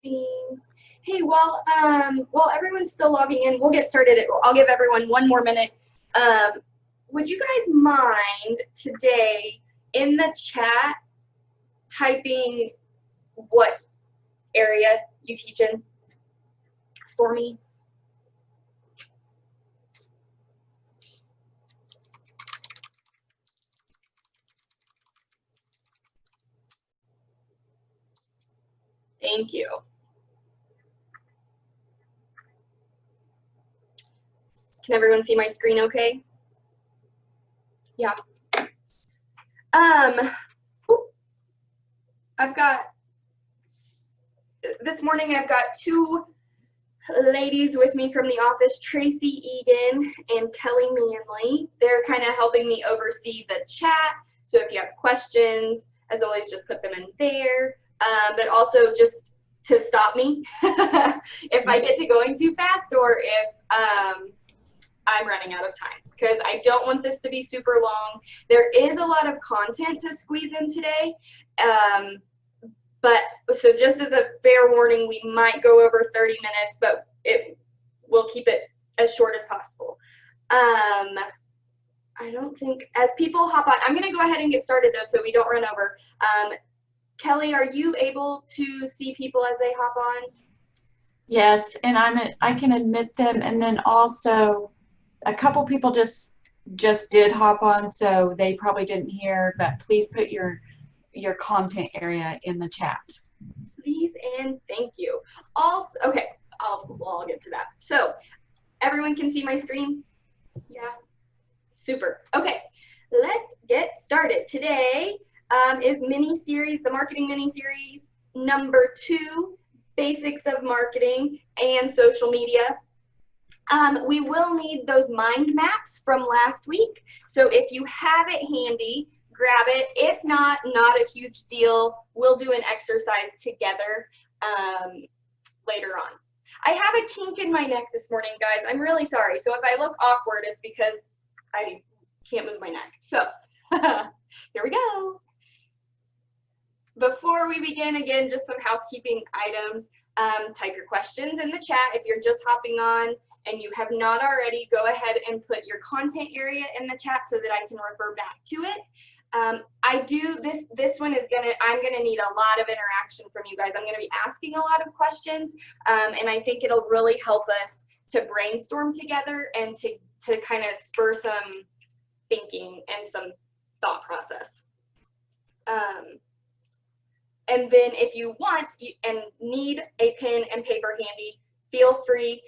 Hey, while everyone's still logging in, we'll get started. I'll give everyone one more minute. Um, would you guys mind today in the chat typing what area you teach in for me? Thank you. Can everyone see my screen okay? Yeah. This morning I've got two ladies with me from the office, Tracy Egan and Kelly Manley. They're kind of helping me oversee the chat. So if you have questions, as always, just put them in there. But also just to stop me if I get to going too fast or if I'm running out of time, because I don't want this to be super long. There is a lot of content to squeeze in today. But so just as a fair warning, we might go over 30 minutes, but we'll keep it as short as possible. I don't think, as people hop on, I'm gonna go ahead and get started though, so we don't run over. Kelly, are you able to see people as they hop on? Yes, and I can admit them, and then also a couple people just did hop on, so they probably didn't hear, but please put your content area in the chat. Please and thank you. Also, okay, I'll get to that. So everyone can see my screen? Yeah, super. Okay, let's get started. Today is the marketing mini-series number 2, basics of marketing and social media. We will need those mind maps from last week. So if you have it handy, grab it. If not a huge deal. We'll do an exercise together later on. I have a kink in my neck this morning, guys. I'm really sorry. So if I look awkward, it's because I can't move my neck. So here we go. Before we begin, again, just some housekeeping items. Type your questions in the chat. If you're just hopping on and you have not already, go ahead and put your content area in the chat so that I can refer back to it. This one is I'm gonna need a lot of interaction from you guys. I'm gonna be asking a lot of questions, and I think it'll really help us to brainstorm together and to kind of spur some thinking and some thought process. And then if you want and need a pen and paper handy, feel free.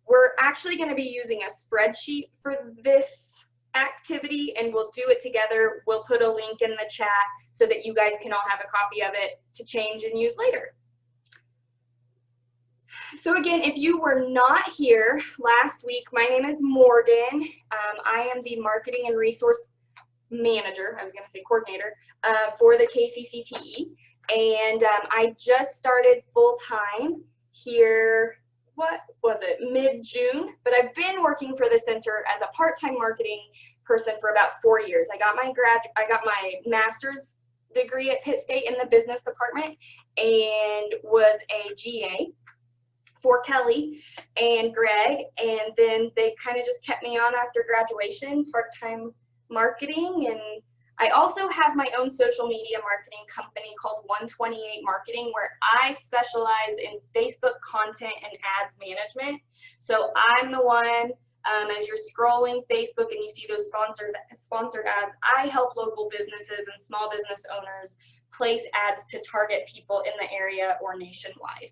We're actually going to be using a spreadsheet for this activity, and we'll do it together. We'll put a link in the chat so that you guys can all have a copy of it to change and use later. So again, if you were not here last week, my name is Morgan. I am the Marketing and Resource Manager, I was going to say coordinator, for the KCCTE. And I just started full-time here, what was it, mid-June, but I've been working for the center as a part-time marketing person for about 4 years. I got my master's degree at Pitt State in the business department and was a GA for Kelly and Greg, and then they kind of just kept me on after graduation, part-time marketing. And I also have my own social media marketing company called 128 Marketing, where I specialize in Facebook content and ads management. So I'm the one, as you're scrolling Facebook and you see those sponsored ads, I help local businesses and small business owners place ads to target people in the area or nationwide.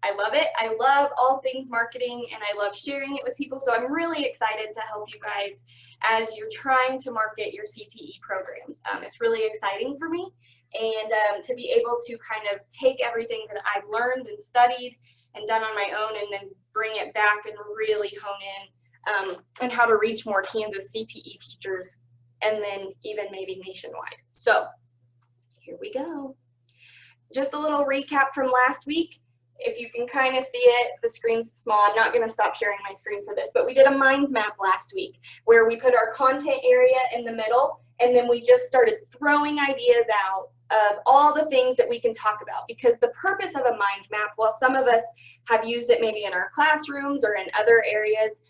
I love it. I love all things marketing, and I love sharing it with people. So I'm really excited to help you guys as you're trying to market your CTE programs. It's really exciting for me, and to be able to kind of take everything that I've learned and studied and done on my own and then bring it back and really hone in on how to reach more Kansas CTE teachers and then even maybe nationwide. So here we go. Just a little recap from last week. If you can kind of see it, the screen's small. I'm not going to stop sharing my screen for this, but we did a mind map last week where we put our content area in the middle, and then we just started throwing ideas out of all the things that we can talk about, because the purpose of a mind map, while some of us have used it maybe in our classrooms or in other areas,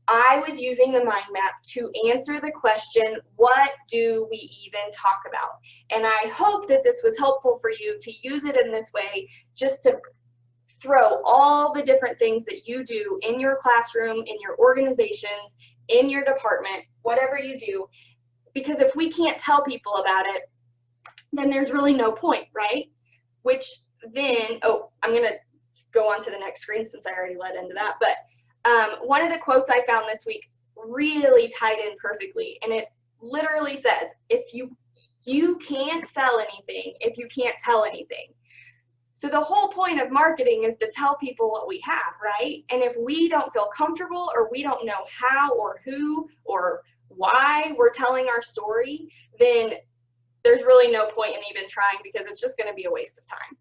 I was using the mind map to answer the question, what do we even talk about? And I hope that this was helpful for you to use it in this way, just to throw all the different things that you do in your classroom, in your organizations, in your department, whatever you do. Because if we can't tell people about it, then there's really no point, right? Which then, oh, I'm going to go on to the next screen since I already led into that. But one of the quotes I found this week really tied in perfectly. And it literally says, if you can't sell anything if you can't tell anything. So the whole point of marketing is to tell people what we have, right? And if we don't feel comfortable, or we don't know how or who or why we're telling our story, then there's really no point in even trying, because it's just going to be a waste of time.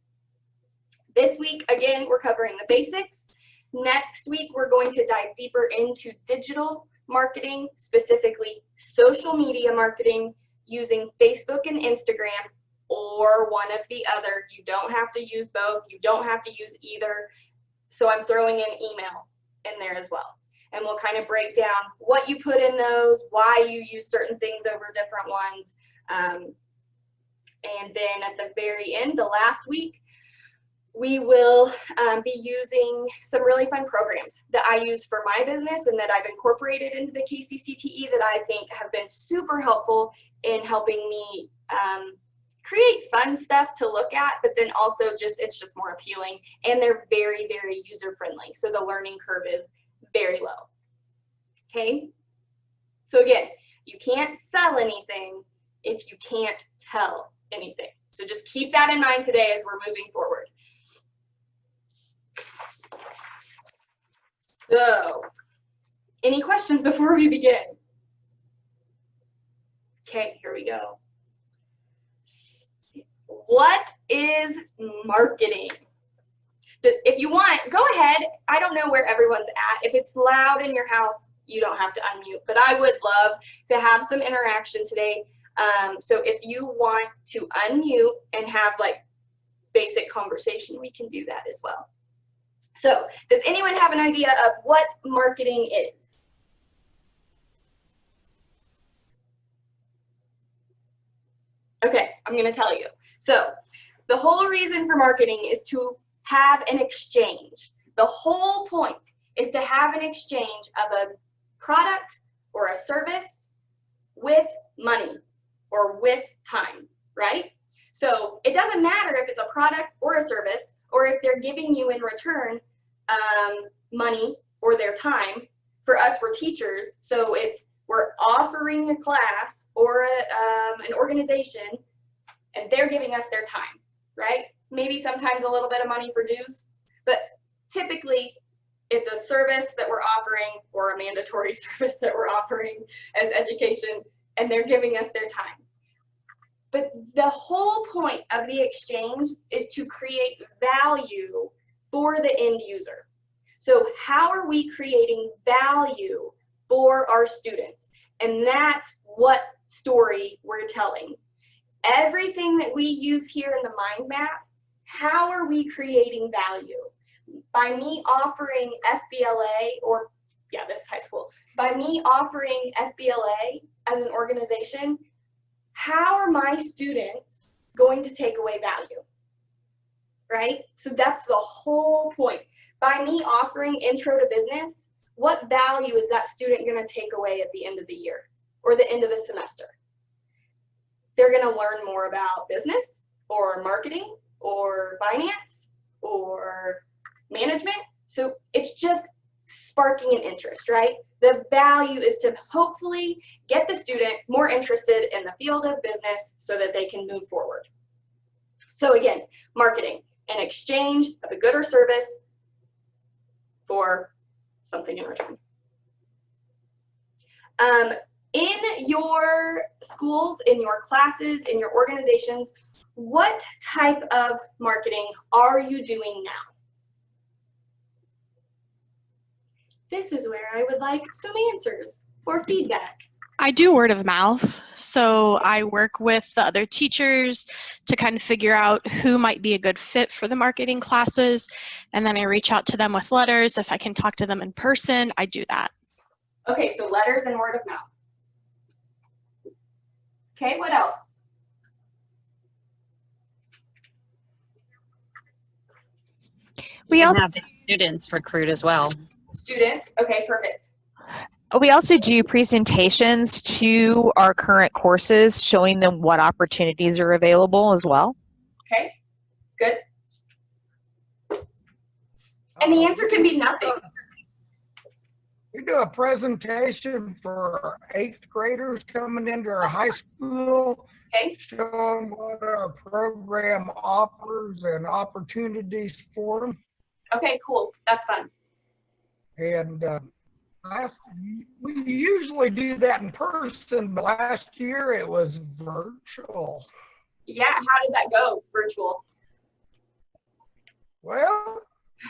This week, again, we're covering the basics. Next week, we're going to dive deeper into digital marketing, specifically social media marketing using Facebook and Instagram, or one of the other. You don't have to use both. You don't have to use either. So I'm throwing in email in there as well. And we'll kind of break down what you put in those, why you use certain things over different ones. And then at the very end, the last week, we will be using some really fun programs that I use for my business and that I've incorporated into the KCCTE that I think have been super helpful in helping me create fun stuff to look at, but then also it's just more appealing, and they're very, very user friendly. So the learning curve is very low. Okay. So again, you can't sell anything if you can't tell anything. So just keep that in mind today as we're moving forward. So, any questions before we begin? Okay, here we go. What is marketing? If you want, go ahead. I don't know where everyone's at. If it's loud in your house, you don't have to unmute, but I would love to have some interaction today. So if you want to unmute and have like basic conversation, we can do that as well. So does anyone have an idea of what marketing is? Okay, I'm going to tell you. So the whole reason for marketing is to have an exchange. The whole point is to have an exchange of a product or a service with money or with time, right? So it doesn't matter if it's a product or a service, or if they're giving you in return money or their time. For us, we're teachers, so we're offering a class or an organization, and they're giving us their time, right? Maybe sometimes a little bit of money for dues, but typically it's a service that we're offering, or a mandatory service that we're offering as education, and they're giving us their time. But the whole point of the exchange is to create value for the end user. So how are we creating value for our students? And that's what story we're telling. Everything that we use here in the mind map, how are we creating value? By me offering FBLA, or yeah, this is high school. By me offering FBLA as an organization, how are my students going to take away value? Right? So that's the whole point. By me offering Intro to Business, what value is that student going to take away at the end of the year or the end of the semester? They're going to learn more about business or marketing or finance or management. So it's just sparking an interest, right? The value is to hopefully get the student more interested in the field of business so that they can move forward. So again, marketing, an exchange of a good or service for something in return. In your schools, in your classes, in your organizations, what type of marketing are you doing now? This is where I would like some answers for feedback. I do word of mouth. So I work with the other teachers to kind of figure out who might be a good fit for the marketing classes. And then I reach out to them with letters. If I can talk to them in person, I do that. Okay, so letters and word of mouth. Okay, what else? We also have the students recruit as well. Students, okay, perfect. We also do presentations to our current courses, showing them what opportunities are available as well. Okay, good. And the answer can be nothing. We do a presentation for 8th graders coming into our high school, Okay, showing what our program offers and opportunities for them. okay, cool, that's fun. And we usually do that in person, but last year it was virtual. Yeah, how did that go, virtual? Well,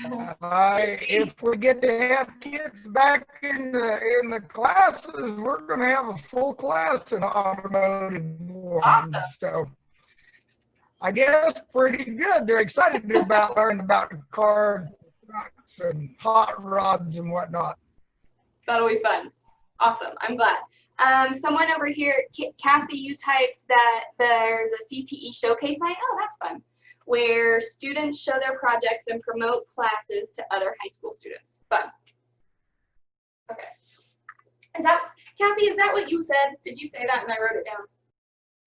if we get to have kids back in the classes, we're going to have a full class in automotive one. Awesome. So I guess pretty good. They're excited about learning about cars, trucks, and hot rods and whatnot. That'll be fun. Awesome, I'm glad. Someone over here, Cassie, you typed that there's a CTE showcase night. Oh, that's fun. Where students show their projects and promote classes to other high school students. Fun. Okay. Is that, Cassie, is that what you said? Did you say that and I wrote it down?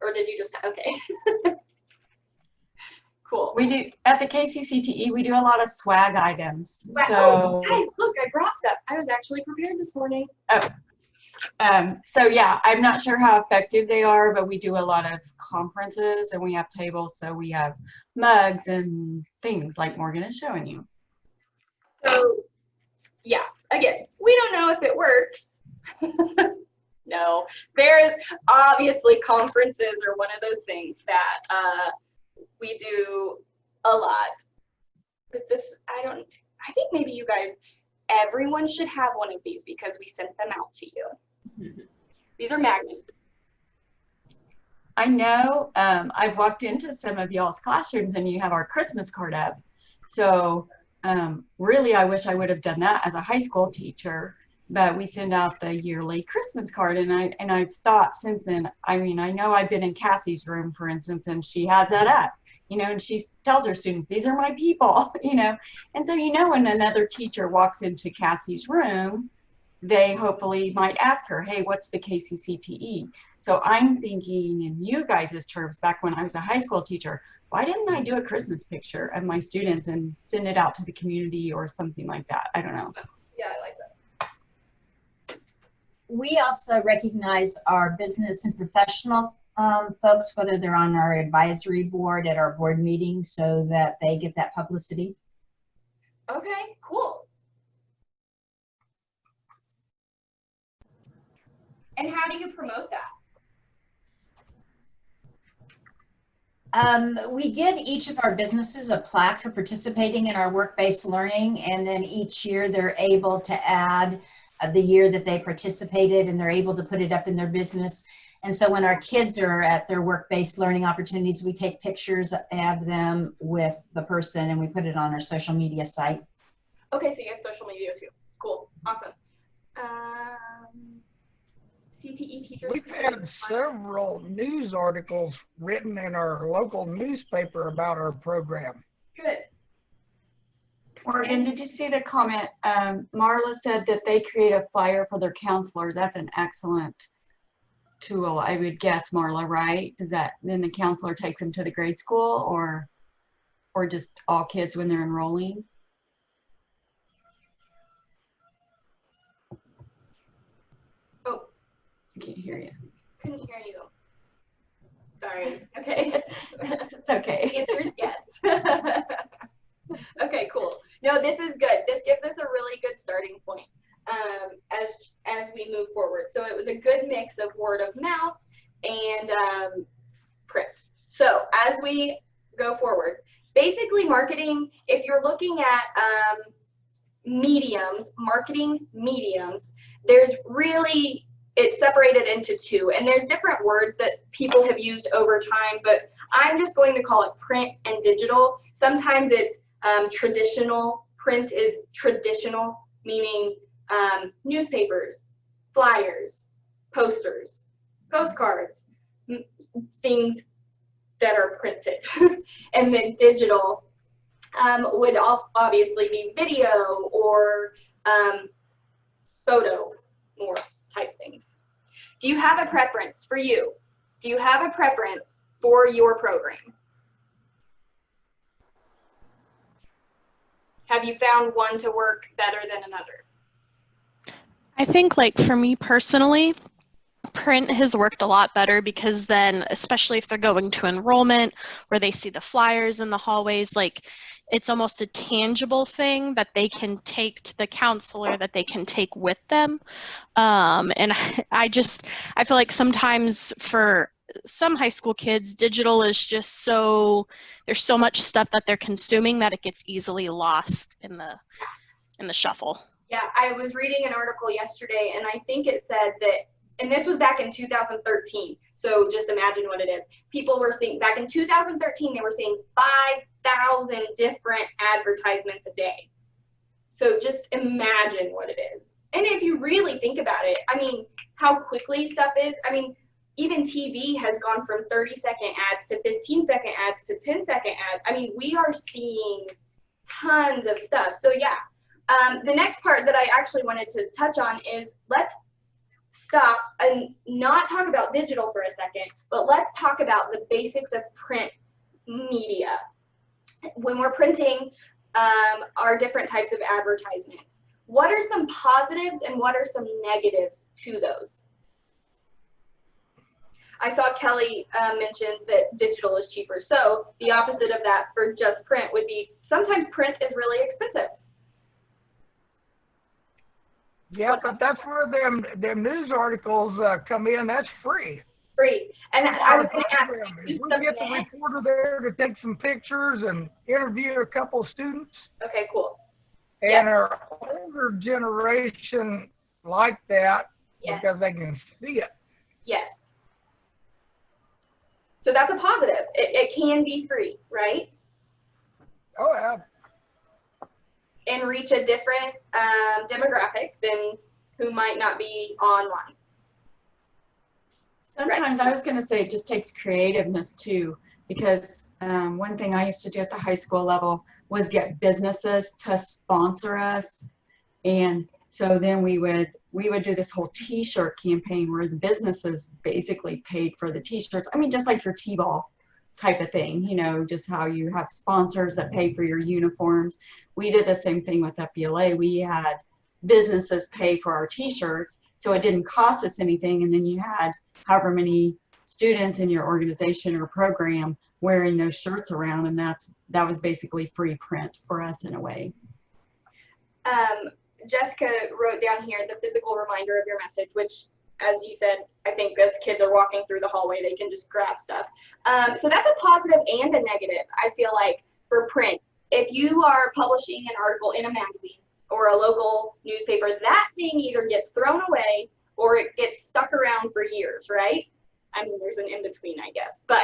Or did you just, okay. Cool. We do, at the KCCTE, we do a lot of swag items. Wow. So, Oh, guys, look, I brought stuff. I was actually prepared this morning. so yeah, I'm not sure how effective they are, but we do a lot of conferences and we have tables. So we have mugs and things like Morgan is showing you. So, yeah, again, we don't know if it works. No, there's obviously conferences are one of those things that we do a lot. But this, I think maybe you guys, everyone should have one of these because we sent them out to you. These are magnets. I know I've walked into some of y'all's classrooms and you have our Christmas card up. So really, I wish I would have done that as a high school teacher, but we send out the yearly Christmas card. And I've thought since then, I mean, I know I've been in Cassie's room, for instance, and she has that up, you know, and she tells her students, these are my people, you know. And so, you know, when another teacher walks into Cassie's room, they hopefully might ask her, hey, what's the KCCTE? So I'm thinking in you guys' terms, back when I was a high school teacher, why didn't I do a Christmas picture of my students and send it out to the community or something like that? I don't know. Yeah, I like that. We also recognize our business and professional folks, whether they're on our advisory board at our board meetings, so that they get that publicity. Okay, cool. And how do you promote that? We give each of our businesses a plaque for participating in our work-based learning, and then each year they're able to add the year that they participated, and they're able to put it up in their business. And so when our kids are at their work-based learning opportunities, we take pictures, add them with the person, and we put it on our social media site. Okay, so you have social media too. Cool, awesome. CTE teachers. We've had several news articles written in our local newspaper about our program. Good. Morgan, did you see the comment? Marla said that they create a flyer for their counselors. That's an excellent tool, I would guess, Marla, right? Does that, then the counselor takes them to the grade school or just all kids when they're enrolling? Oh, I can't hear you. couldn't hear you. Sorry. Okay. It's okay. The answer is yes. Okay, cool. No, this is good. This gives us a really good starting point as we move forward. So it was a good mix of word of mouth and print. So as we go forward, basically marketing, if you're looking at mediums, marketing mediums, there's really it's separated into two. And there's different words that people have used over time, but I'm just going to call it print and digital. Sometimes it's traditional. Print is traditional, meaning newspapers, flyers, posters, postcards, things that are printed. And then digital would also obviously be video or photo more type things. Do you have a preference for you? Do you have a preference for your program? Have you found one to work better than another? I think, like, for me personally, print has worked a lot better because then, especially if they're going to enrollment where they see the flyers in the hallways, like, it's almost a tangible thing that they can take to the counselor, that they can take with them. And I feel like sometimes for some high school kids, digital is just there's so much stuff that they're consuming that it gets easily lost in the shuffle. Yeah, I was reading an article yesterday, and I think it said that, and this was back in 2013, so just imagine what it is. People were seeing, back in 2013, they were seeing 5,000 different advertisements a day. So just imagine what it is. And if you really think about it, I mean, how quickly stuff is. I mean, even TV has gone from 30-second ads to 15-second ads to 10-second ads. I mean, we are seeing tons of stuff. So yeah, the next part that I actually wanted to touch on is, let's stop and not talk about digital for a second, but let's talk about the basics of print media. When we're printing our different types of advertisements, what are some positives and what are some negatives to those? I saw Kelly mention that digital is cheaper. So the opposite of that for just print would be sometimes print is really expensive. Yeah, but that's where them news articles come in. That's free. Free. And I was going to ask, we get the reporter there to take some pictures and interview a couple of students. Okay, cool. And Yeah. our older generation like that Yes. because they can see it. Yes. So that's a positive. It can be free, right? Oh, yeah. And reach a different demographic than who might not be online. Sometimes I was going to say it just takes creativeness too, because one thing I used to do at the high school level was get businesses to sponsor us. And so then we would do this whole t-shirt campaign where the businesses basically paid for the t-shirts. I mean, just like your t-ball type of thing, you know, just how you have sponsors that pay for your uniforms. We did the same thing with FBLA. We had businesses pay for our t-shirts, so it didn't cost us anything. And then you had however many students in your organization or program wearing those shirts around, and that was basically free print for us in a way. Jessica wrote down here the physical reminder of your message, which, as you said, I think as kids are walking through the hallway, they can just grab stuff. So that's a positive and a negative, I feel like, for print. If you are publishing an article in a magazine or a local newspaper, that thing either gets thrown away or it gets stuck around for years, right? I mean, there's an in-between, I guess, but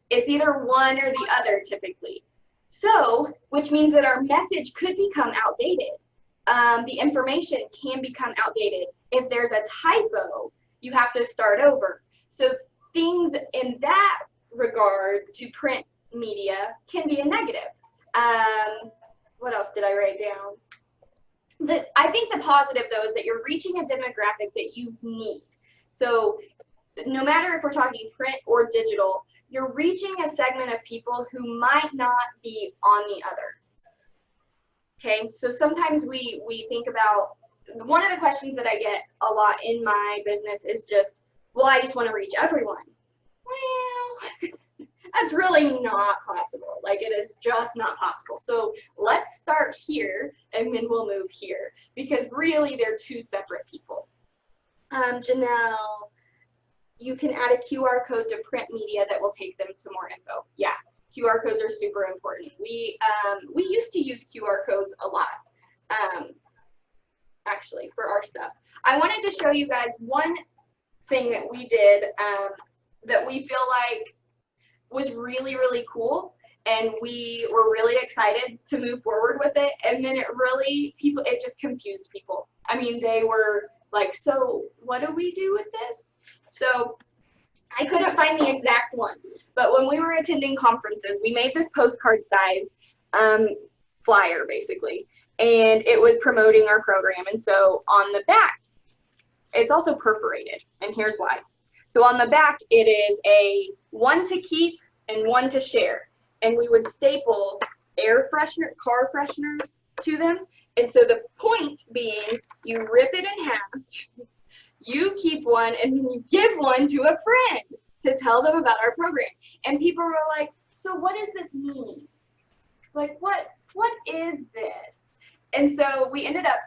it's either one or the other typically. So, which means that our message could become outdated. The information can become outdated. If there's a typo, you have to start over. So things in that regard to print media can be a negative. What else did I write down? I think the positive, though, is that you're reaching a demographic that you need. So no matter if we're talking print or digital, you're reaching a segment of people who might not be on the other. Okay, so sometimes we think about, one of the questions that I get a lot in my business is just, well, I just want to reach everyone. Well, that's really not possible. Like, it is just not possible. So let's start here and then we'll move here, because really they're two separate people. Janelle, you can add a QR code to print media that will take them to more info. Yeah. QR codes are super important. We used to use QR codes a lot, actually, for our stuff. I wanted to show you guys one thing that we did that we feel like was really, really cool. And we were really excited to move forward with it. And then it just confused people. I mean, they were like, so what do we do with this? So I couldn't find the exact one. But when we were attending conferences, we made this postcard size flyer, basically. And it was promoting our program. And so on the back, it's also perforated. And here's why. So on the back, it is a one to keep and one to share. And we would staple car fresheners to them. And so the point being, you rip it in half, you keep one, and then you give one to a friend to tell them about our program. And people were like, so what does this mean? Like, what is this? And so we ended up,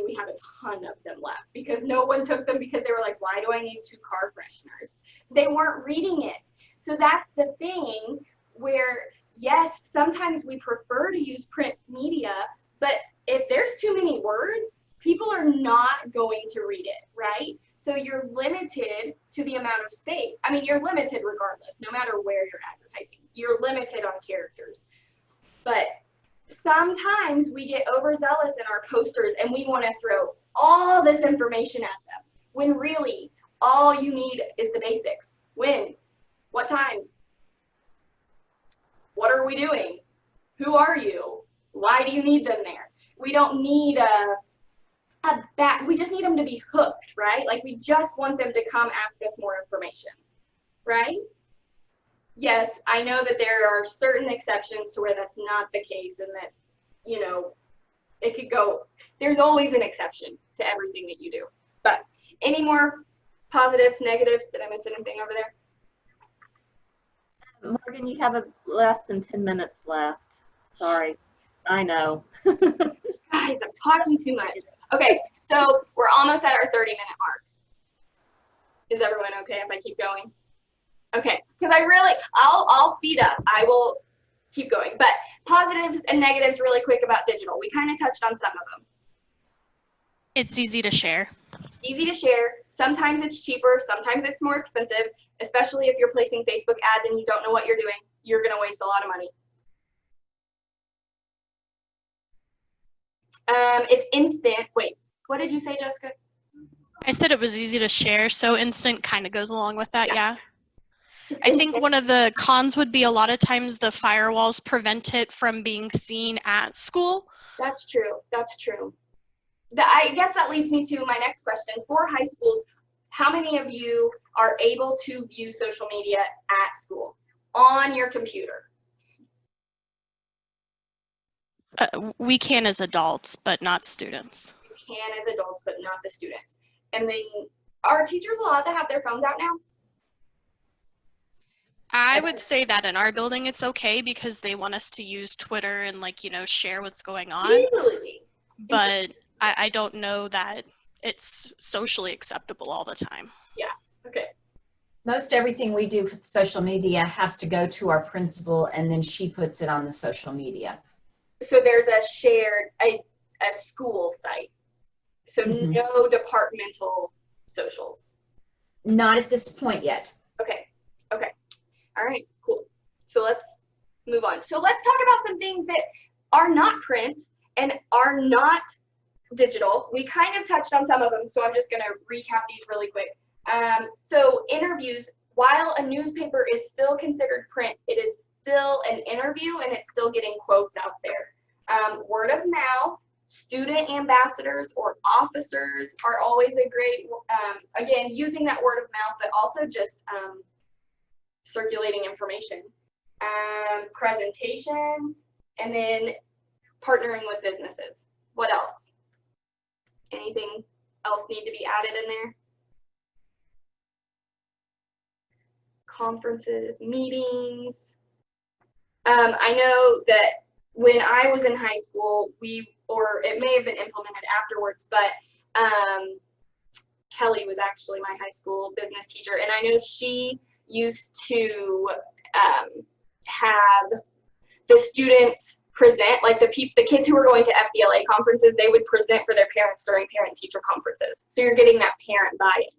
we have a ton of them left because no one took them because they were like, why do I need 2 car fresheners? They weren't reading it. So that's the thing where, yes, sometimes we prefer to use print media, but if there's too many words, people are not going to read it, right? So you're limited to the amount of space. I mean, you're limited regardless, no matter where you're advertising. You're limited on characters. But sometimes we get overzealous in our posters and we want to throw all this information at them, when really all you need is the basics. When? What time? What are we doing? Who are you? Why do you need them there? We don't need we just need them to be hooked, right? Like, we just want them to come ask us more information, right? Yes, I know that there are certain exceptions to where that's not the case, and that, it could go, there's always an exception to everything that you do. But any more positives, negatives? Did I miss anything over there? Morgan, you have less than 10 minutes left. Sorry. I know. Guys, I'm talking too much. Okay, so we're almost at our 30-minute mark. Is everyone okay if I keep going? Okay, because I'll speed up. I will keep going. But positives and negatives really quick about digital. We kind of touched on some of them. It's easy to share. Easy to share. Sometimes it's cheaper. Sometimes it's more expensive, especially if you're placing Facebook ads and you don't know what you're doing. You're going to waste a lot of money. It's instant. Wait, what did you say, Jessica? I said it was easy to share, so instant kind of goes along with that, yeah. I think one of the cons would be a lot of times the firewalls prevent it from being seen at school. That's true. That's true. I guess that leads me to my next question. For high schools, how many of you are able to view social media at school on your computer? We can as adults, but not students. You can as adults, but not the students. And then, are teachers allowed to have their phones out now? I would say that in our building it's okay because they want us to use Twitter and share what's going on. Really? But I don't know that it's socially acceptable all the time. Yeah, okay. Most everything we do with social media has to go to our principal, and then she puts it on the social media. So there's a shared, a school site. So no departmental socials. Not at this point yet. Okay. Okay. All right, cool. So let's move on. So let's talk about some things that are not print and are not digital. We kind of touched on some of them, so I'm just going to recap these really quick. So interviews, while a newspaper is still considered print, it is still an interview and it's still getting quotes out there. Word of mouth, student ambassadors or officers are always a great, again, using that word of mouth, but also just circulating information. Presentations, and then partnering with businesses. What else? Anything else need to be added in there? Conferences, meetings. I know that when I was in high school, or it may have been implemented afterwards, but Kelly was actually my high school business teacher, and I know she used to have the students present, like the kids who were going to FBLA conferences, they would present for their parents during parent-teacher conferences. So you're getting that parent buy-in.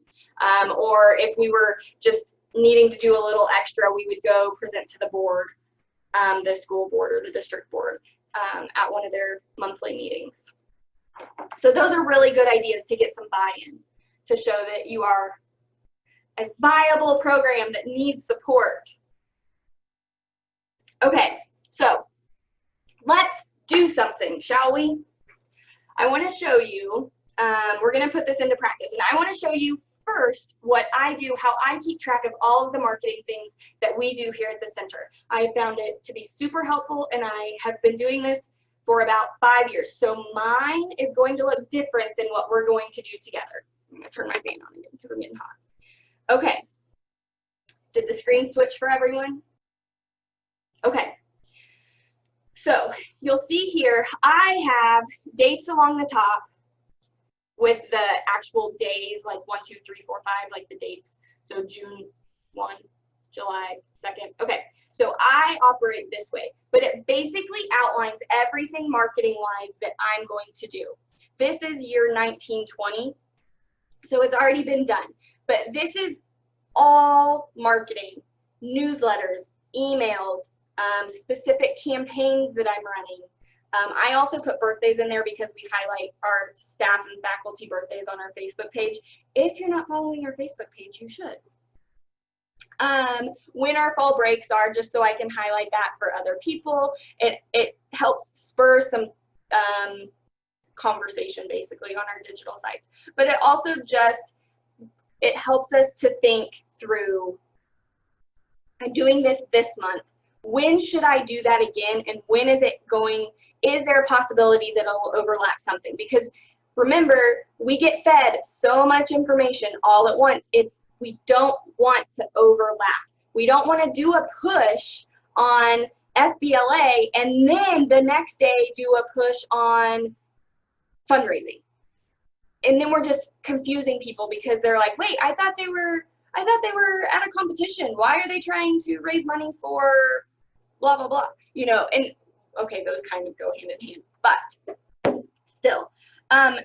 Or if we were just needing to do a little extra, we would go present to the board, the school board or the district board, at one of their monthly meetings. So those are really good ideas to get some buy-in, to show that you are a viable program that needs support. Okay, so let's do something, shall we? I want to show you, we're going to put this into practice, and I want to show you first what I do, how I keep track of all of the marketing things that we do here at the center. I found it to be super helpful, and I have been doing this for about 5 years. So mine is going to look different than what we're going to do together. I'm going to turn my fan on again because I'm getting hot. Okay. Did the screen switch for everyone? Okay. So you'll see here, I have dates along the top with the actual days, like 1, 2, 3, 4, 5, like the dates. So June 1, July 2nd. Okay. So I operate this way, but it basically outlines everything marketing-wise that I'm going to do. This is year 1920, so it's already been done. But this is all marketing, newsletters, emails, specific campaigns that I'm running. I also put birthdays in there because we highlight our staff and faculty birthdays on our Facebook page. If you're not following our Facebook page, you should. When our fall breaks are, just so I can highlight that for other people. It helps spur some conversation basically on our digital sites. But it also it helps us to think through, I'm doing this month. When should I do that again? And when is there a possibility that I'll overlap something? Because remember, we get fed so much information all at once. We don't want to overlap. We don't want to do a push on FBLA and then the next day do a push on fundraising. And then we're just confusing people because they're like, wait, I thought they were at a competition. Why are they trying to raise money for blah, blah, blah? You know, and okay, those kind of go hand in hand, but still, I'm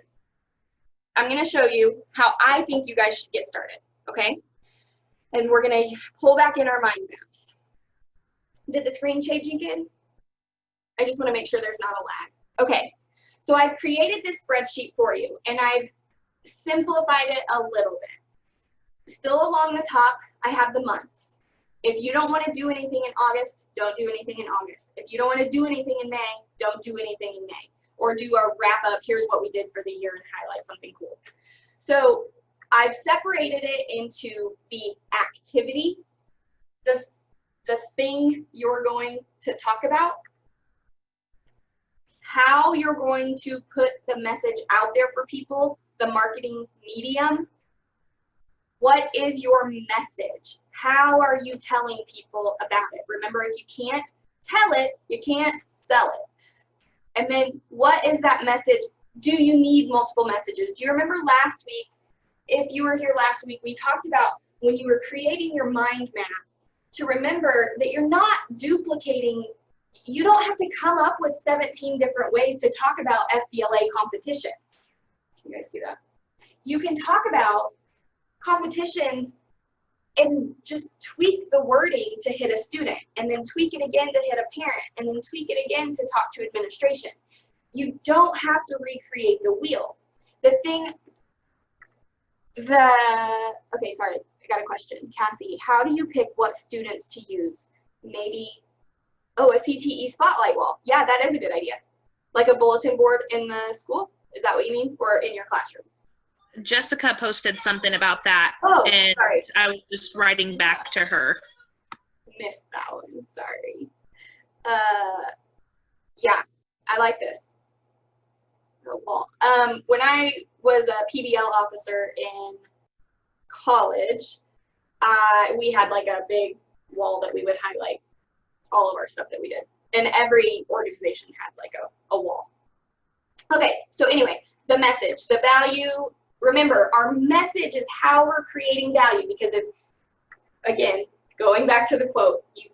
going to show you how I think you guys should get started. Okay, and we're going to pull back in our mind maps. Did the screen change again? I just want to make sure there's not a lag. Okay, so I've created this spreadsheet for you, and I've simplified it a little bit. Still along the top, I have the months. If you don't want to do anything in August, don't do anything in August. If you don't want to do anything in May, don't do anything in May. Or do a wrap up, here's what we did for the year, and highlight something cool. So I've separated it into the activity, the thing you're going to talk about, how you're going to put the message out there for people, the marketing medium. What is your message? How are you telling people about it? Remember, if you can't tell it, you can't sell it. And then what is that message? Do you need multiple messages? Do you remember last week? If you were here last week, we talked about when you were creating your mind map to remember that you're not duplicating. You don't have to come up with 17 different ways to talk about FBLA competitions. You guys see that? You can talk about competitions and just tweak the wording to hit a student, and then tweak it again to hit a parent, and then tweak it again to talk to administration. You don't have to recreate the wheel. Okay, sorry, I got a question. Cassie, how do you pick what students to use? Maybe, a CTE spotlight wall. Yeah, that is a good idea. Like a bulletin board in the school? Is that what you mean? Or in your classroom? Jessica posted something about that, and sorry. I was just writing back to her. Missed that one, sorry. Yeah, I like this. When I was a PBL officer in college, we had like a big wall that we would highlight all of our stuff that we did. And every organization had like a wall. Okay, so anyway, the message, the value. Remember, our message is how we're creating value, because again, going back to the quote, if you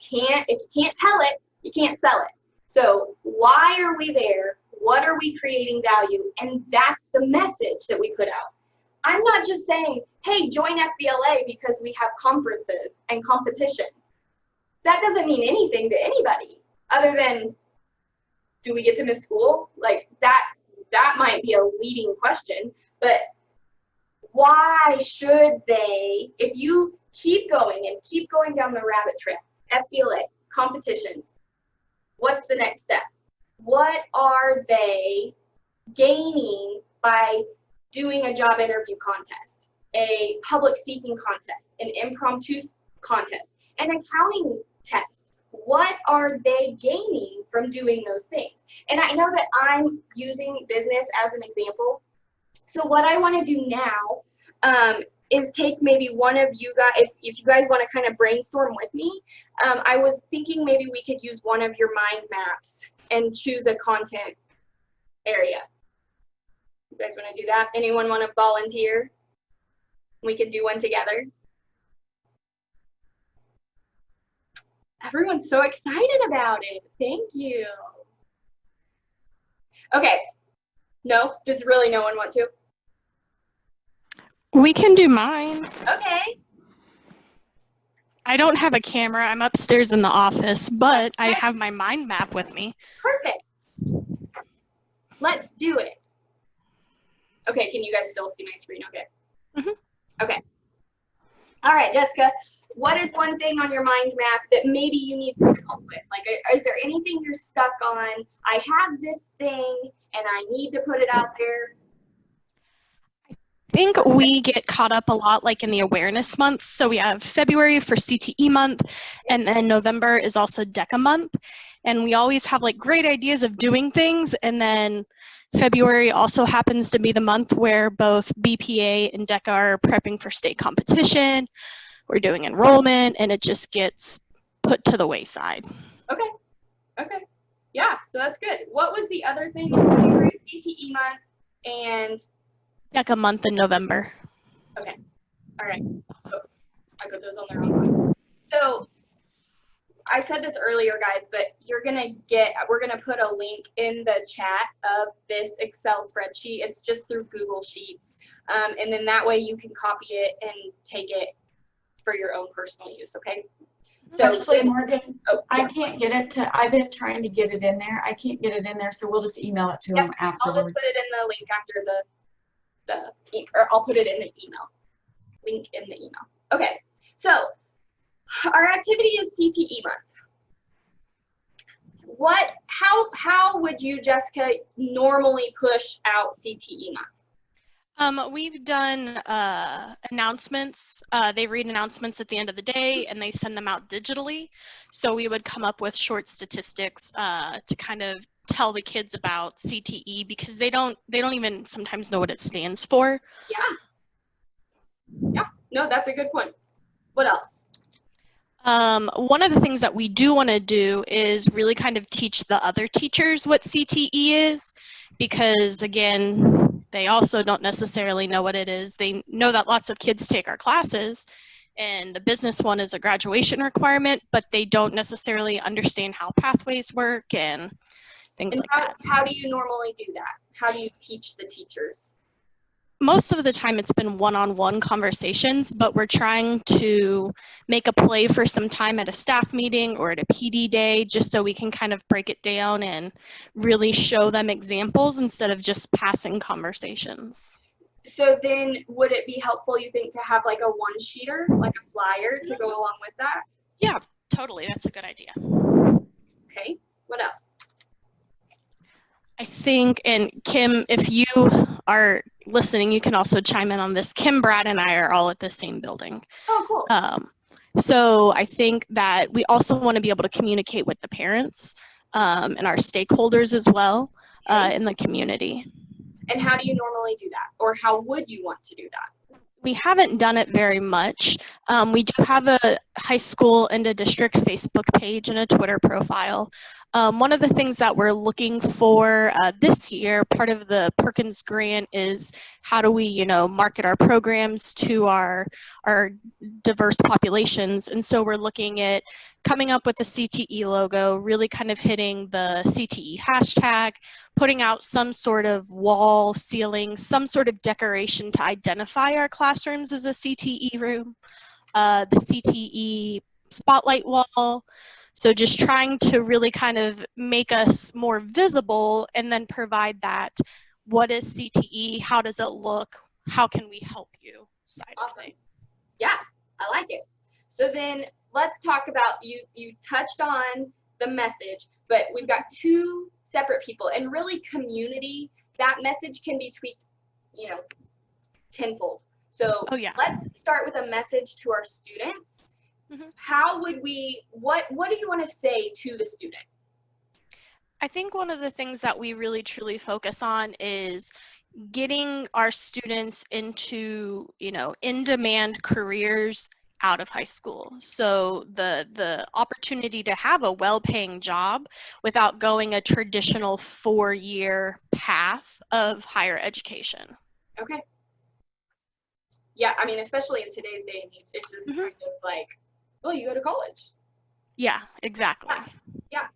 can't tell it, you can't sell it. So why are we there? What are we creating value? And that's the message that we put out. I'm not just saying, hey, join FBLA because we have conferences and competitions. That doesn't mean anything to anybody other than, do we get to miss school? Like that might be a leading question, but why should they, if you keep going and keep going down the rabbit trail, FBLA, competitions, what's the next step? What are they gaining by doing a job interview contest, a public speaking contest, an impromptu contest, an accounting test? What are they gaining from doing those things? And I know that I'm using business as an example. So what I want to do now is take maybe one of you guys, if you guys want to kind of brainstorm with me, I was thinking maybe we could use one of your mind maps and choose a content area. You guys want to do that? Anyone want to volunteer? We could do one together. Everyone's so excited about it. Thank you. Okay. No? Does really no one want to? We can do mine. Okay. I don't have a camera. I'm upstairs in the office, but I have my mind map with me. Perfect. Let's do it. Okay, can you guys still see my screen okay? Mm-hmm. Okay. All right, Jessica, what is one thing on your mind map that maybe you need some help with? Like, is there anything you're stuck on? I have this thing and I need to put it out there. I think we get caught up a lot like in the awareness months. So we have February for CTE month, and then November is also DECA month. And we always have like great ideas of doing things, and then February also happens to be the month where both BPA and DECA are prepping for state competition. We're doing enrollment, and it just gets put to the wayside. Okay. Okay. Yeah, so that's good. What was the other thing in February? CTE month and DECA month in November. Okay. All right. Oh, I got those on the wrong one. So I said this earlier, guys, but we're gonna put a link in the chat of this Excel spreadsheet. It's just through Google Sheets. And then that way you can copy it and take it for your own personal use, okay? So actually, Morgan, I can't get it to, I've been trying to get it in there. I can't get it in there, so we'll just email it to them afterwards. I'll just put it in the link after or I'll put it in the email. Link in the email. Okay, so our activity is CTE month. How would you, Jessica, normally push out CTE month? We've done announcements. They read announcements at the end of the day and they send them out digitally. So we would come up with short statistics to kind of tell the kids about CTE because they don't even sometimes know what it stands for. Yeah. Yeah. No, that's a good point. What else? One of the things that we do want to do is really kind of teach the other teachers what CTE is, because again, they also don't necessarily know what it is. They know that lots of kids take our classes, and the business one is a graduation requirement, but they don't necessarily understand how pathways work and things like that. How do you normally do that? How do you teach the teachers? Most of the time it's been one-on-one conversations, but we're trying to make a play for some time at a staff meeting or at a PD day, just so we can kind of break it down and really show them examples instead of just passing conversations. So then would it be helpful, you think, to have like a one-sheeter, like a flyer to go along with that? Yeah, totally. That's a good idea. Okay, what else? I think, and Kim, if you are listening, you can also chime in on this. Kim, Brad, and I are all at the same building. Oh, cool. So I think that we also want to be able to communicate with the parents and our stakeholders as well in the community. And how do you normally do that? Or how would you want to do that? We haven't done it very much. We do have a high school and a district Facebook page and a Twitter profile. One of the things that we're looking for this year, part of the Perkins grant, is how do we, market our programs to our diverse populations. And so we're looking at coming up with the CTE logo, really kind of hitting the CTE hashtag, putting out some sort of wall, ceiling, some sort of decoration to identify our classrooms as a CTE room, the CTE spotlight wall. So just trying to really kind of make us more visible and then provide that, what is CTE, how does it look, how can we help you side of things. Yeah, I like it. So then let's talk about, you touched on the message, but we've got two separate people, and really community, that message can be tweaked, you know, tenfold. So let's start with a message to our students. How would we, what do you want to say to the student? I think one of the things that we really truly focus on is getting our students into, you know, in-demand careers out of high school. So the opportunity to have a well-paying job without going a traditional 4-year path of higher education. Okay. Yeah, I mean, especially in today's day and age, it's just kind of like, well, you go to college. Yeah, exactly. Yeah.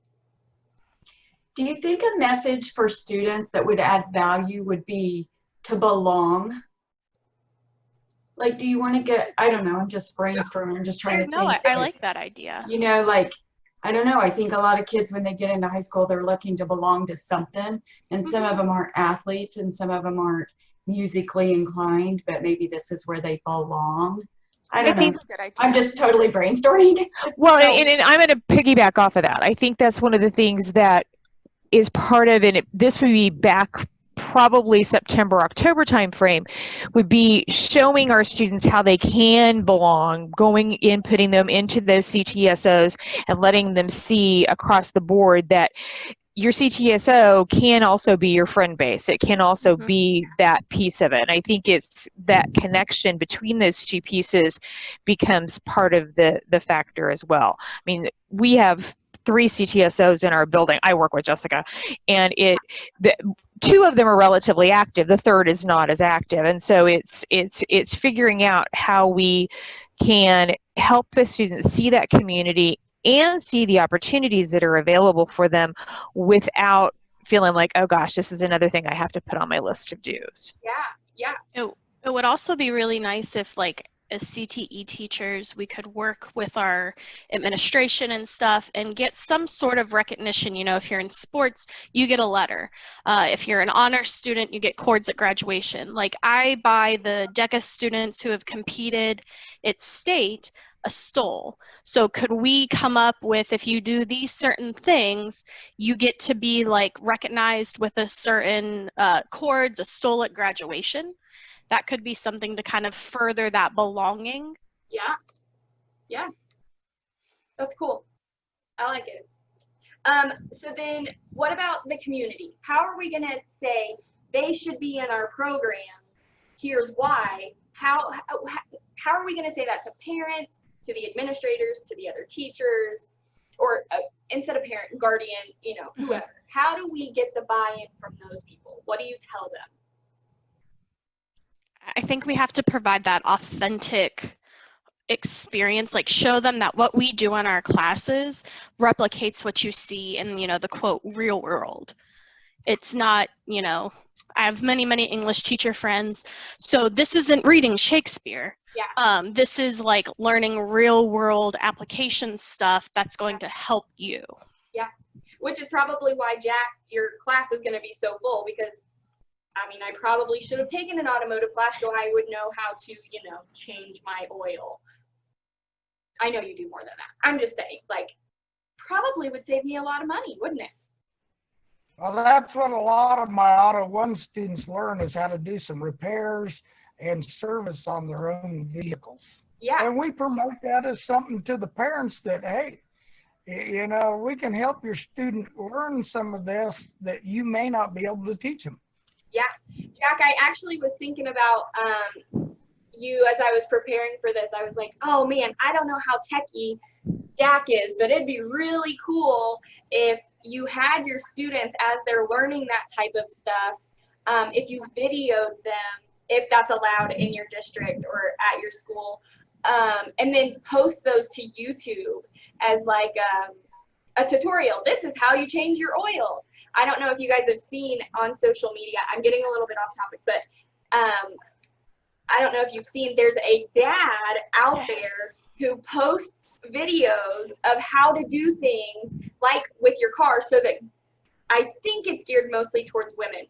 Do you think a message for students that would add value would be to belong? Like, do you want to get, I don't know, I'm just brainstorming, I'm just trying to think. No, I like that idea. You know, like, I don't know, I think a lot of kids, when they get into high school, they're looking to belong to something, and some of them aren't athletes, and some of them aren't musically inclined, but maybe this is where they belong. I don't know. That's a good idea. I'm just totally brainstorming. Well, and I'm going to piggyback off of that. I think that's one of the things that is part of it. This would be back probably September, October timeframe, would be showing our students how they can belong, going in, putting them into those CTSOs and letting them see across the board that your CTSO can also be your friend base. It can also be that piece of it. And I think it's that connection between those two pieces becomes part of the factor as well. I mean, we have 3 CTSOs in our building. I work with Jessica, and two of them are relatively active. The third is not as active. And so it's figuring out how we can help the students see that community and see the opportunities that are available for them without feeling like, oh gosh, this is another thing I have to put on my list of dues. Yeah. It would also be really nice if, like, as CTE teachers, we could work with our administration and stuff and get some sort of recognition. You know, if you're in sports, you get a letter. If you're an honor student, you get cords at graduation. Like, I buy the DECA students who have competed at state a stole. So could we come up with, if you do these certain things, you get to be like recognized with a certain cords, a stole at graduation? That could be something to kind of further that belonging. Yeah. That's cool. I like it. So then what about the community? How are we going to say they should be in our program? Here's why. How are we going to say that to parents, to the administrators, to the other teachers, or instead of parent, guardian, you know, whoever? How do we get the buy-in from those people? What do you tell them? I think we have to provide that authentic experience, like show them that what we do in our classes replicates what you see in, you know, the quote real world. It's not, you know, I have many English teacher friends, so this isn't reading Shakespeare. This is like learning real world application stuff that's going to help you. Yeah, which is probably why, Jack, your class is going to be so full, because I mean, I probably should have taken an automotive class so I would know how to, you know, change my oil. I know you do more than that. I'm just saying, like, probably would save me a lot of money, wouldn't it? Well, that's what a lot of my Auto 1 students learn, is how to do some repairs and service on their own vehicles. Yeah. And we promote that as something to the parents that, hey, you know, we can help your student learn some of this that you may not be able to teach them. Yeah. Jack, I actually was thinking about you as I was preparing for this. I was like, oh man, I don't know how techie Jack is, but it'd be really cool if you had your students, as they're learning that type of stuff, if you videoed them, if that's allowed in your district or at your school, and then post those to YouTube as like a tutorial. This is how you change your oil. I don't know if you guys have seen on social media, I'm getting a little bit off topic, but I don't know if you've seen, there's a dad out there who posts videos of how to do things like with your car, so that I think it's geared mostly towards women,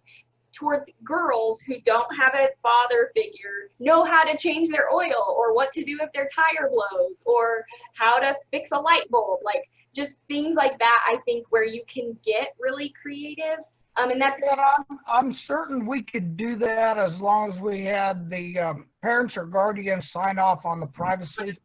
towards girls who don't have a father figure, know how to change their oil or what to do if their tire blows or how to fix a light bulb, like just things like that. I think where you can get really creative. And that's, Yeah, I'm certain we could do that as long as we had the parents or guardians sign off on the privacy.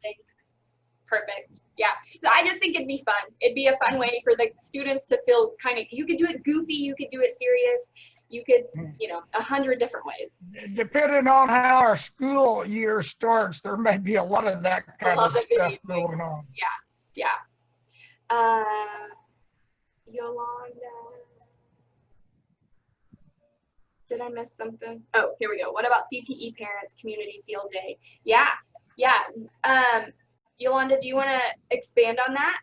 perfect. Yeah. So I just think it'd be fun. It'd be a fun way for the students to feel kind of, you could do it goofy, you could do it serious, you could, you know, 100 different ways. Depending on how our school year starts, there may be a lot of that kind of stuff going on. Yeah. Yolanda. Did I miss something? Oh, here we go. What about CTE parents community field day? Yeah. Yolanda, do you want to expand on that?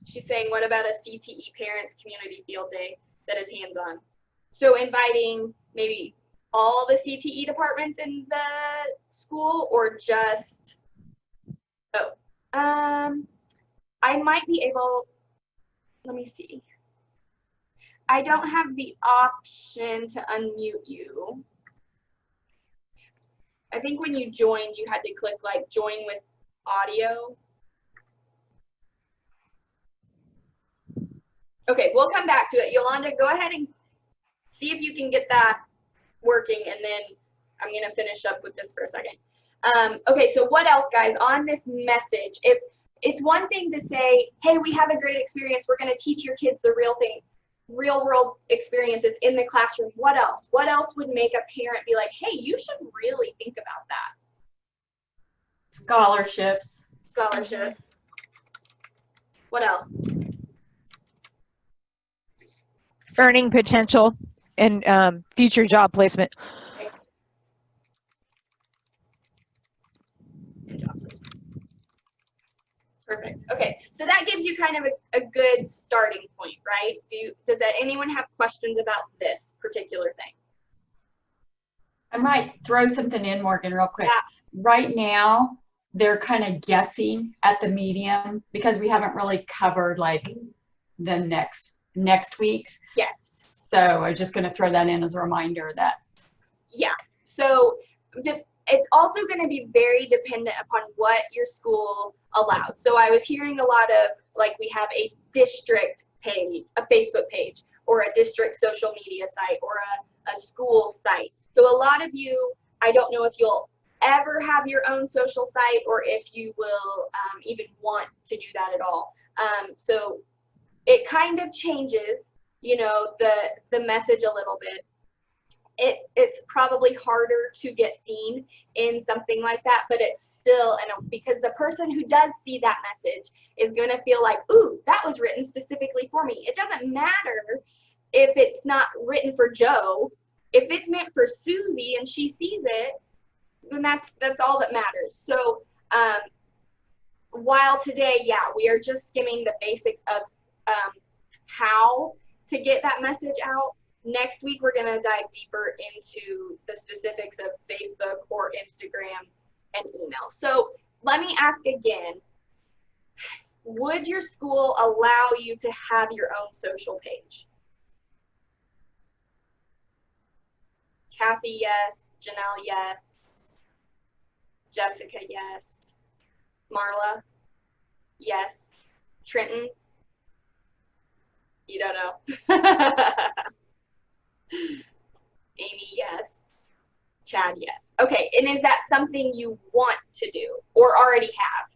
She's saying, what about a CTE parents community field day that is hands-on? So inviting maybe all the CTE departments in the school, or just, I might be able, let me see. I don't have the option to unmute you. I think when you joined, you had to click like join with audio. Okay, we'll come back to it. Yolanda, go ahead and see if you can get that working, and then I'm going to finish up with this for a second. Okay, so what else, guys, on this message? If it's one thing to say, hey, we have a great experience, we're going to teach your kids the real thing, real world experiences in the classroom. What else? What else would make a parent be like, hey, you should really think about that? Scholarships. Scholarship. What else? Earning potential and future job placement. Perfect. Okay, so that gives you kind of a good starting point, right? Does anyone have questions about this particular thing? I might throw something in, Morgan, real quick. Yeah. Right now, they're kind of guessing at the medium because we haven't really covered like the next week's. Yes. So I was just going to throw that in as a reminder that. Yeah. So it's also going to be very dependent upon what your school allows. So I was hearing a lot of, like, we have a district page, a Facebook page, or a district social media site, or a school site. So a lot of you, I don't know if you'll ever have your own social site, or if you will even want to do that at all. So it kind of changes, you know, the message a little bit. It's probably harder to get seen in something like that, but it's still, and because the person who does see that message is going to feel like, ooh, that was written specifically for me. It doesn't matter if it's not written for Joe. If it's meant for Susie and she sees it, then that's all that matters. So while today, yeah, we are just skimming the basics of how to get that message out, next week we're going to dive deeper into the specifics of Facebook or Instagram and email. So let me ask again, would your school allow you to have your own social page? Cassie, yes. Janelle, yes. Jessica, yes. Marla, yes. Trenton, you don't know. Amy, yes. Chad, yes. Okay, and is that something you want to do or already have?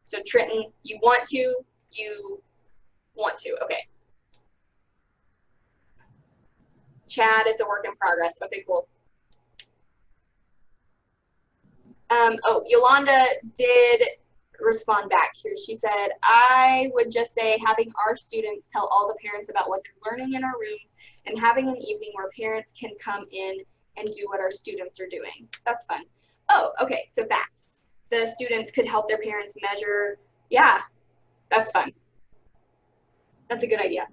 So Trenton, you want to, okay. Chad, it's a work in progress. Okay, cool. Oh, Yolanda did respond back here. She said, I would just say having our students tell all the parents about what they're learning in our rooms and having an evening where parents can come in and do what our students are doing. That's fun. Oh, okay, so facts. the students could help their parents measure. Yeah, that's fun. That's a good idea.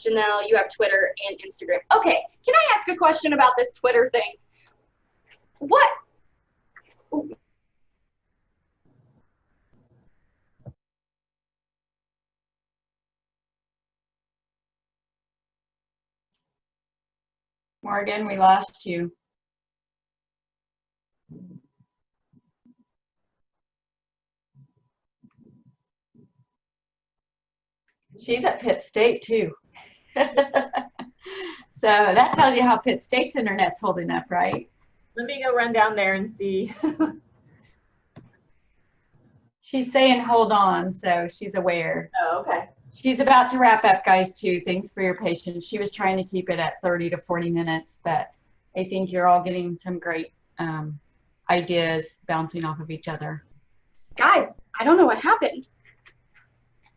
Janelle, you have Twitter and Instagram. Okay, can I ask a question about this Twitter thing? What? Morgan, we lost you. She's at Pitt State too. So that tells you how Pitt State's internet's holding up, right? Let me go run down there and see. She's saying hold on, so she's aware. Oh, okay. She's about to wrap up, guys, too. Thanks for your patience. She was trying to keep it at 30 to 40 minutes, but I think you're all getting some great ideas bouncing off of each other. Guys, I don't know what happened.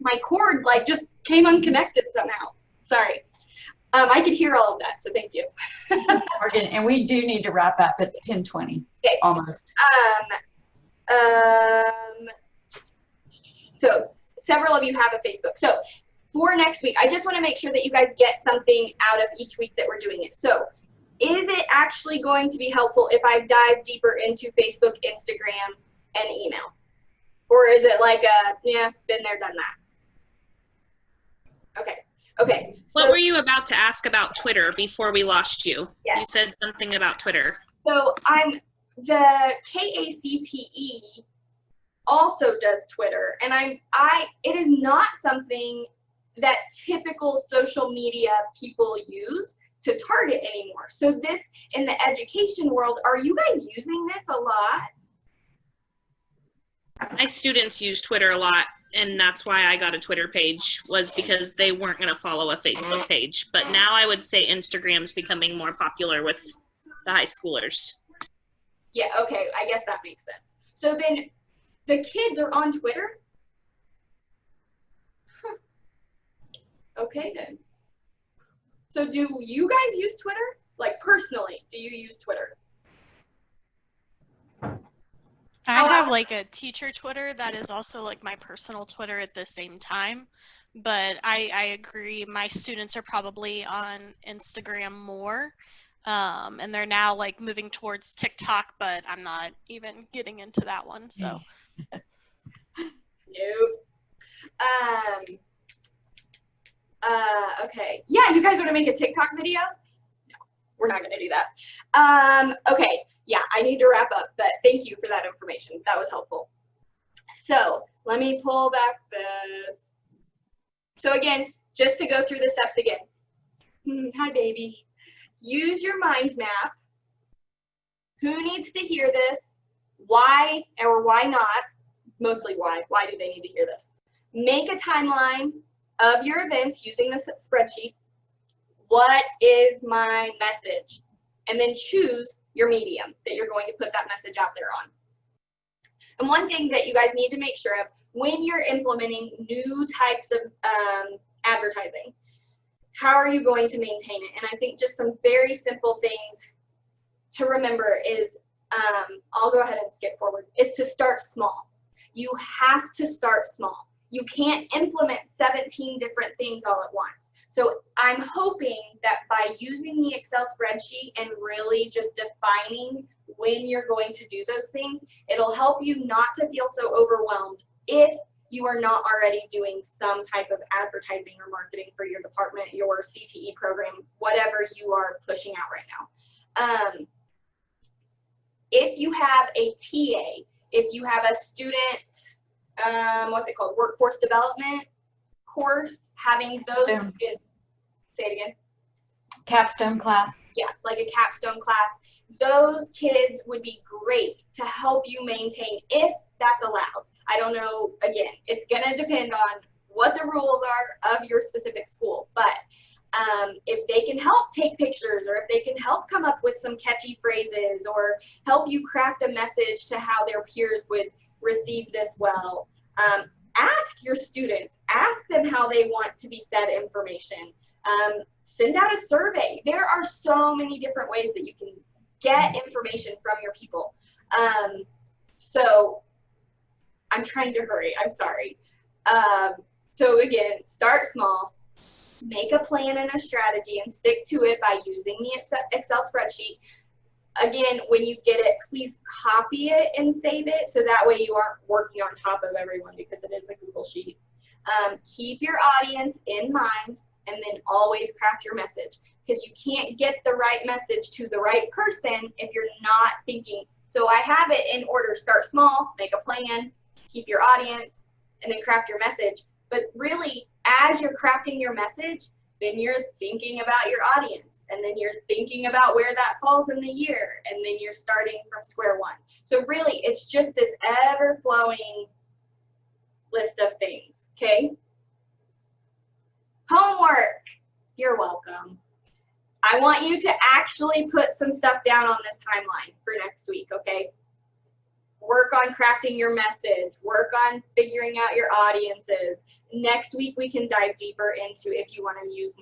My cord like just came unconnected somehow. Sorry. I could hear all of that, so thank you. Morgan, and we do need to wrap up. It's 10:20, Okay. almost. So several of you have a Facebook. So for next week, I just want to make sure that you guys get something out of each week that we're doing it. So is it actually going to be helpful if I dive deeper into Facebook, Instagram, and email? Or is it like yeah, been there, done that? Okay. Okay. What were you about to ask about Twitter before we lost you? Yes. You said something about Twitter. So the KACTE also does Twitter, and it is not something that typical social media people use to target anymore. So this, in the education world, are you guys using this a lot? My students use Twitter a lot, and that's why I got a Twitter page, was because they weren't going to follow a Facebook page. But now I would say Instagram's becoming more popular with the high schoolers. Yeah, okay, I guess that makes sense. So then the kids are on Twitter? Huh. Okay then. So do you guys use Twitter? Like personally, do you use Twitter? I have like a teacher Twitter that is also like my personal Twitter at the same time. But I agree, my students are probably on Instagram more. And they're now like moving towards TikTok, but I'm not even getting into that one, so. Nope. Okay. Yeah, you guys want to make a TikTok video? No, we're not going to do that. Okay. Yeah, I need to wrap up, but thank you for that information. That was helpful. So let me pull back this. So again, just to go through the steps again. Hi, baby. Use your mind map. Who needs to hear this? Why or why not? Mostly why. Why do they need to hear this? Make a timeline of your events using this spreadsheet. What is my message? And then choose your medium that you're going to put that message out there on. And one thing that you guys need to make sure of when you're implementing new types of advertising, how are you going to maintain it? And I think just some very simple things to remember is, I'll go ahead and skip forward, is to start small. You have to start small. You can't implement 17 different things all at once. So I'm hoping that by using the Excel spreadsheet and really just defining when you're going to do those things, it'll help you not to feel so overwhelmed if you are not already doing some type of advertising or marketing for your department, your CTE program, whatever you are pushing out right now. If you have a TA, if you have a student, what's it called, workforce development course, having those students, say it again. Capstone class. Yeah, like a capstone class. Those kids would be great to help you maintain if that's allowed. I don't know, again, it's gonna depend on what the rules are of your specific school, but if they can help take pictures, or if they can help come up with some catchy phrases, or help you craft a message to how their peers would receive this well, ask your students, ask them how they want to be fed information, send out a survey. There are so many different ways that you can get information from your people. So I'm trying to hurry. I'm sorry. So again, start small, make a plan and a strategy and stick to it by using the Excel spreadsheet. Again, when you get it, please copy it and save it so that way you aren't working on top of everyone because it is a Google Sheet. Keep your audience in mind and then always craft your message because you can't get the right message to the right person if you're not thinking. So I have it in order: start small, make a plan, keep your audience, and then craft your message. But really, as you're crafting your message, then you're thinking about your audience, and then you're thinking about where that falls in the year, and then you're starting from square one. So really, it's just this ever-flowing list of things, okay? Homework, you're welcome. I want you to actually put some stuff down on this timeline for next week, okay? Work on crafting your message, work on figuring out your audiences. Next week we can dive deeper into if you want to use more